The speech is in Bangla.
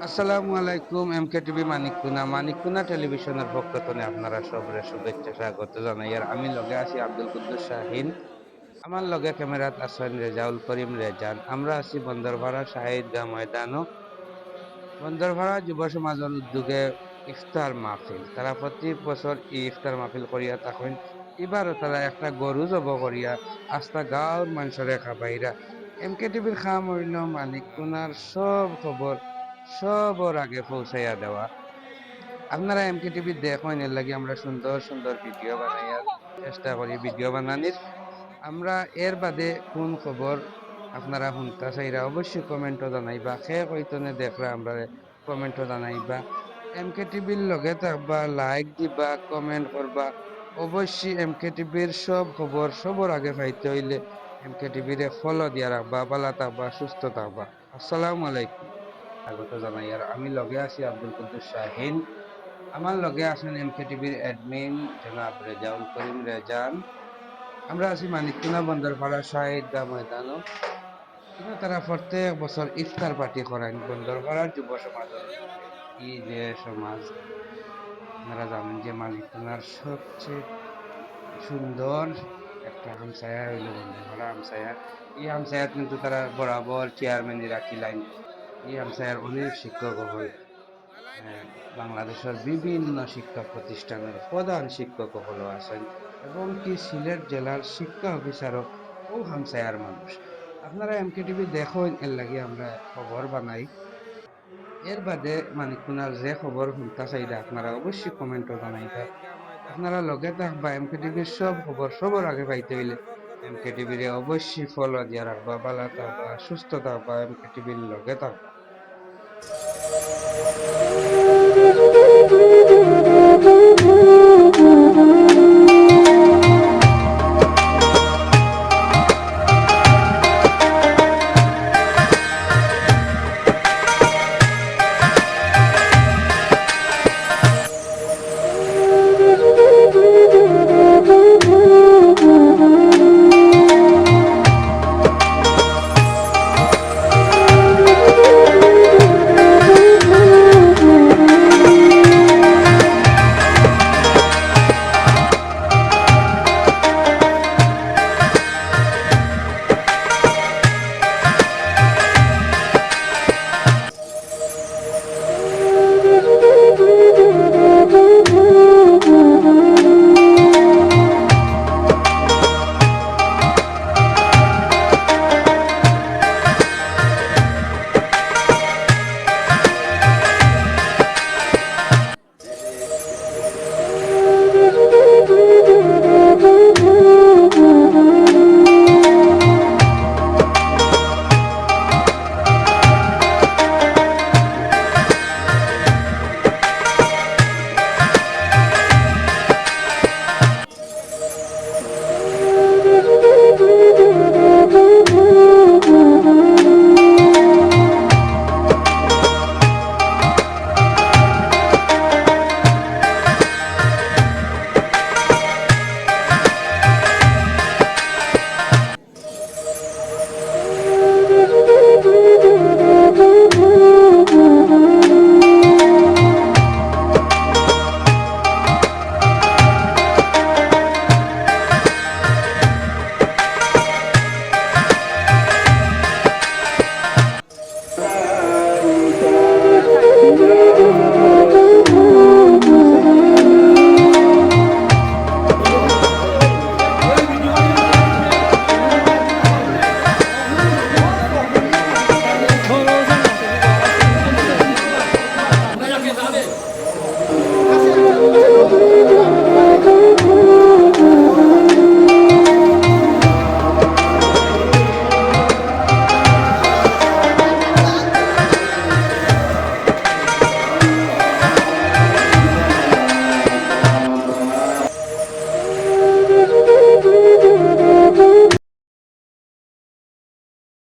আসসালামু আলাইকুম। এমকে টিভি মানিককুনা টেলিভিশনের পক্ষ থেকে আপনারা সবরে শুভেচ্ছা স্বাগত জানাই। আর আমি লগে আছি আব্দুল কুদ্দুস শাহিন। আমার লগে ক্যামেরাত আছেন রেজাউল করিম রেজান। আমরা আছি বন্দরপাড়া শাহিদগাঁ ময়দানো। বন্দরপাড়া যুব সমাজের উদ্যোগে ইফতার মাহফিল। তারা প্রতি বছর এই ইফতার মাহফিল করিয়া থাকেন। এবারও তারা একটা গরু জব করিয়া আস্তা গাঁওর মানুষরে খাবাইরা। এমকে টিভির খাম হইল মানিককুনার সব খবর সবর আগে পৌঁছাইয়া দেওয়া। আপনারা এমকে টিভি দেখেন, এর লাগে আমরা সুন্দর সুন্দর ভিডিও বানাইয়া চেষ্টা করি ভিডিও বানানির। আমরা এর বাদে কোন খবর আপনারা শুনতা চাইরা অবশ্যই কমেন্টও জানাইবা। সে কইতনে দেখরা আমরা কমেন্টও জানাইবা। এমকে টিভির লগে থাকবা, লাইক দিবা, কমেন্ট করবা। অবশ্যই এমকে টিভির সব খবর সবার আগে পাইতে হইলে এমকে টিভির ফলো দিয়া রাখবা। ভালো থাকবা, সুস্থ থাকবা। আসসালামু আলাইকুম। স্বাগত জানাই। আর আমি লগে আছি আব্দুল কুদ্দুস শাহিন। আমার লগে আছেন এমকে টিভির অ্যাডমিন জনাব রেজাউল করিম রেজান। আমরা আছি মানিককুনা বন্দরপাড়া শাহিদগাঁ ময়দানও। কিন্তু তারা প্রত্যেক বছর ইফতার পার্টি করেন বন্দরপাড়ার যুব সমাজের উদ্যোগে। এই যে সমাজ, আপনারা জানেন যে মানিককুনার সবচেয়ে সুন্দর একটা হামসায়া হইল বন্দরপাড়া হামসায়া। এই হামসায়াত কিন্তু তারা বরাবর চেয়ারম্যানই রাখিলেন। এই হামসায়ার অনেক শিক্ষক হল বাংলাদেশের বিভিন্ন শিক্ষা প্রতিষ্ঠানের প্রধান শিক্ষক হলো আছেন, এবং কি সিলেট জেলার শিক্ষা অফিসারও ও হামসায়ার মানুষ। আপনারা এমকে টিভি দেখেন, এর লাগে আমরা খবর বানাই। এর বাদে মানিককুনার যে খবর শুনতা চাইলে আপনারা অবশ্যই কমেন্টও জানাইবা। আপনারা লগে থাকবা। এমকে টিভির সব খবর সবার আগে পাইতে হইলে এমকে টিভির অবশ্যই ফলো দিয়া রাখবা। ভালো থাকবা, সুস্থ থাকবা, এমকে টিভির লগে থাকবা।